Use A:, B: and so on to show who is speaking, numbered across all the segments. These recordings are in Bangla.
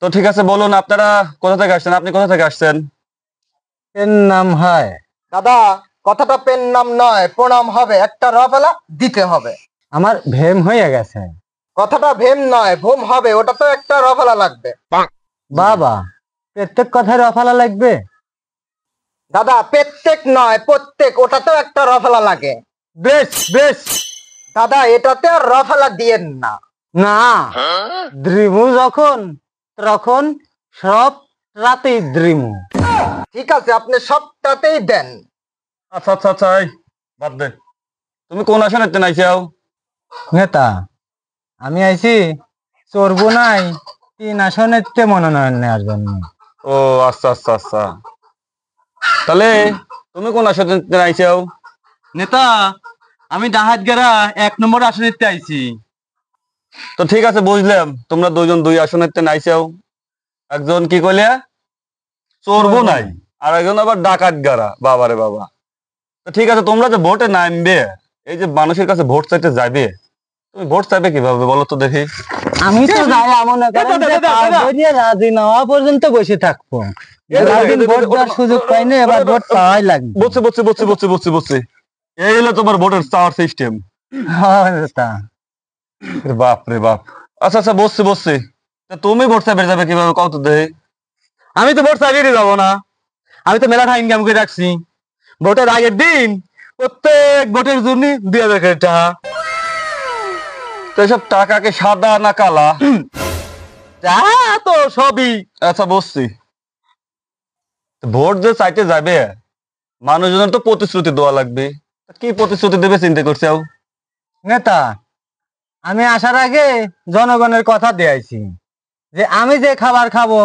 A: তো ঠিক আছে, বলুন আপনারা কোথা থেকে আসছেন? আপনি কোথা থেকে আসছেন?
B: এর নাম হয়
C: দাদা, কথাটা পেন নাম নয়, প্রণাম হবে, একটা রফেলা দিতে হবে।
B: আমার ভেম হয়ে গেছে।
C: কথাটা ভেম নয়, ভোম হবে, ওটা তো একটা রফেলা লাগবে।
B: বাবা, প্রত্যেক কথায় রফালা লাগবে?
C: দাদা, প্রত্যেক নয়, প্রত্যেক, ওটা তো একটা রফেলা লাগে।
B: বেশ বেশ।
C: দাদা, এটাতে আর রফেলা দিয়েন না।
B: না, দ্রিমু যখন তখন সব রাতেই দ্রিমু।
C: ঠিক আছে, আপনি সবটাতেই দেন।
A: আচ্ছা আচ্ছা আচ্ছা, এই বাদ দে। তুমি কোন আসনে নাইছাও?
B: নেতা, আমি আইছি চড়বো নাই 3 আসনের মনোনয়ন নেওয়ার জন্য।
A: ও আচ্ছা আচ্ছা আচ্ছা, তাহলে তুমি কোন আসনে নাইছাও?
D: নেতা, আমি ডাহাতগেরা 1 নম্বর আসনে আইছি।
A: তো ঠিক আছে, বুঝলাম তোমরা দুইজন দুই আসনে নাইছাও। একজন কি কইলে চোরবো নাই, আর একজন আবার ডাকাত গারা। বাবারে বাবা। তো ঠিক আছে, তোমরা যে ভোটে নামবে, এই যে মানুষের কাছে ভোট চাইতে যাবে, তুমি ভোট চাইবে কিভাবে বলো তো দেখি?
B: আমি তো যাই মনে করেন যে কাগজে রাজি না হওয়া পর্যন্ত বসে থাকবো। একদিন ভোট দেওয়ার সুযোগ পাইনি, এবার ভোট পাওয়াই লাগবে।
A: বুঝছি বুঝছি বুঝছি বুঝছি বুঝছি বুঝছি, এই হলো তোমার ভোটের চাওয়ার সিস্টেম।
B: হ্যাঁ নেতা।
A: বাপ রে বাপ। আচ্ছা আচ্ছা, বুঝছি বুঝছি। তা তুমি ভোট চাইবে যাবে কিভাবে কত দেখি?
D: আমি তো ভোট চাইতে যাবো না, আমি তো মেলা টাকা ইনকাম করে রাখছি। ভোটের আগের দিন প্রত্যেক ভোটের জন্য 2000 করে টাকা।
A: তো এসব টাকাকে সাদা না কালা?
D: তা তো সবই।
A: আচ্ছা বুঝছি। তো ভোট যে চাইতে যাবে, মানুষজনের তো প্রতিশ্রুতি দেওয়া লাগবে। তা কি প্রতিশ্রুতি দেবে চিন্তা করছে?
B: নেতা, আমি আসার আগে জনগণের কথা দিয়েছি যে আমি যে খাবার খাবো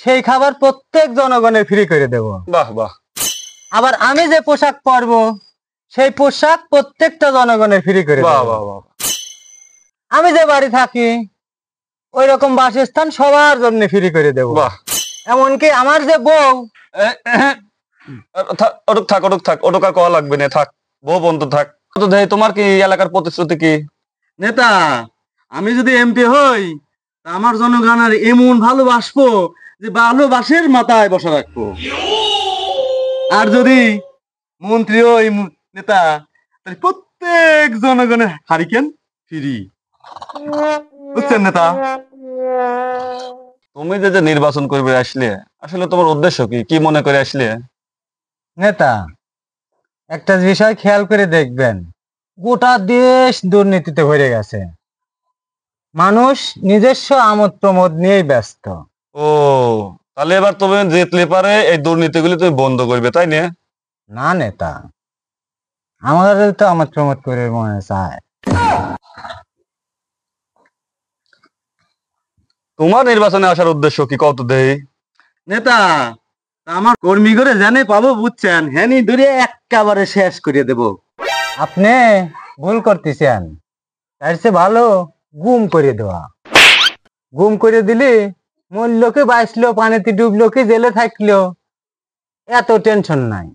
B: সেই খাবার প্রত্যেক জনগণের ফ্রি করে দেব।
A: বাহ বাহ।
B: আবার আমি যে পোশাক পরবো সেই পোশাক প্রত্যেকটা জনগণের ফ্রি করে
A: বাহ
B: দেব।
A: বাহ বাহ।
B: আমি যে বাড়ি থাকি ওই রকম বাসস্থান সবার জন্য ফ্রি করে দেব।
A: বাহ।
B: এমনকি আমার যে বউ,
A: ওটুক থাক ওটুক থাক, ওটুক আর কওয়া লাগবে না, থাক। বউ বন্ধ থাক। তো দেখি তোমার কি এলাকার প্রতিশ্রুতি কি?
D: নেতা, আমি যদি এমপি হই তা আমার জনগণের এমন ভালোবাসবো যে ভালোবাসের মাথায় বসা রাখবো। আর যদি মন্ত্রী হই নেতা, তাহলে প্রত্যেক জনগণের হারিকেন ফ্রি। বুঝছেন নেতা?
A: তুমি যে যে নির্বাচন করবে আসলে, আসলে তোমার উদ্দেশ্য কি, কি মনে করে আসলে?
B: নেতা একটা বিষয় খেয়াল করে দেখবেন, গোটা দেশ দুর্নীতিতে ভরে গেছে। মানুষ নিজস্ব আমোদ প্রমোদ নিয়েই ব্যস্ত।
A: ও, তাহলে এবার তুমি জিতলে পারে এই দুর্নীতিগুলি তুমি বন্ধ করবে, তাই না?
B: না নেতা, আমাদের তো আমোদ প্রমোদ করে মনে চায়।
A: তোমার নির্বাচনে আসার উদ্দেশ্য কি কত দেই?
D: নেতা, তা আমার কর্মী করে জানে পাবো, বুঝছেন, হ্যানি ধরে একেবারে শেষ করে দেব।
B: আপনি ভুল করতেছেন, তার চেয়ে ভালো গুম করে দেওয়া। গুম করে দিলে মরলো কি বাঁচলো, পানিতে ডুবলো কি জেলে থাকলো, এত টেনশন নাই।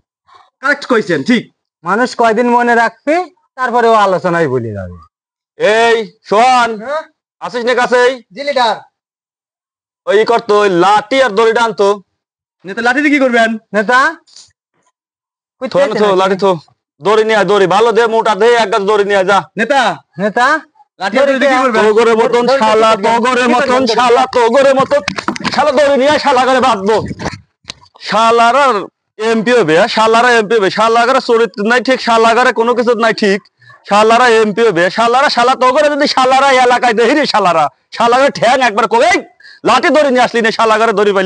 D: কারেক্ট কইছেন, ঠিক।
B: মানুষ কয়দিন মনে রাখবে, তারপরে ও আলোচনায় ভুলে যাবে।
A: এই সোহান, আসিস না কাছেই?
C: জি লিডার।
A: ওই করতো, ওই লাঠি আর দড়িটা আনতো।
D: নেতা, লাঠিতে কি করবেন?
B: নেতা
A: লাঠি থো, দড়ি নিয়ে আয়, দড়ি ভালো দে, মোটা দে, এক গাছ দড়ি নিয়ে যা।
D: নেতা,
B: নেতা
D: লাঠি আর দড়িতে কি করবেন?
A: তোগরে মতন শালা, তোগরে মতন শালা, তোগরে মতন শালা দড়ি নিয়ে শালা করে বাঁধবো। শালারা এমপি হবে, শালারা এমপি হবে, শালাগারা চরিত্র নাই ঠিক, শালাগারা কোনো কিছু নাই ঠিক, শালারা এমপি হবে, শালারা শালা তোগরে যদি শালারা এলাকায় দেহি রে শালারা, শালাগার ঠ্যাং একবার কবে লাঠি দড়ি নিয়ে আসলি না, শালাগারে দড়ি পাইলি।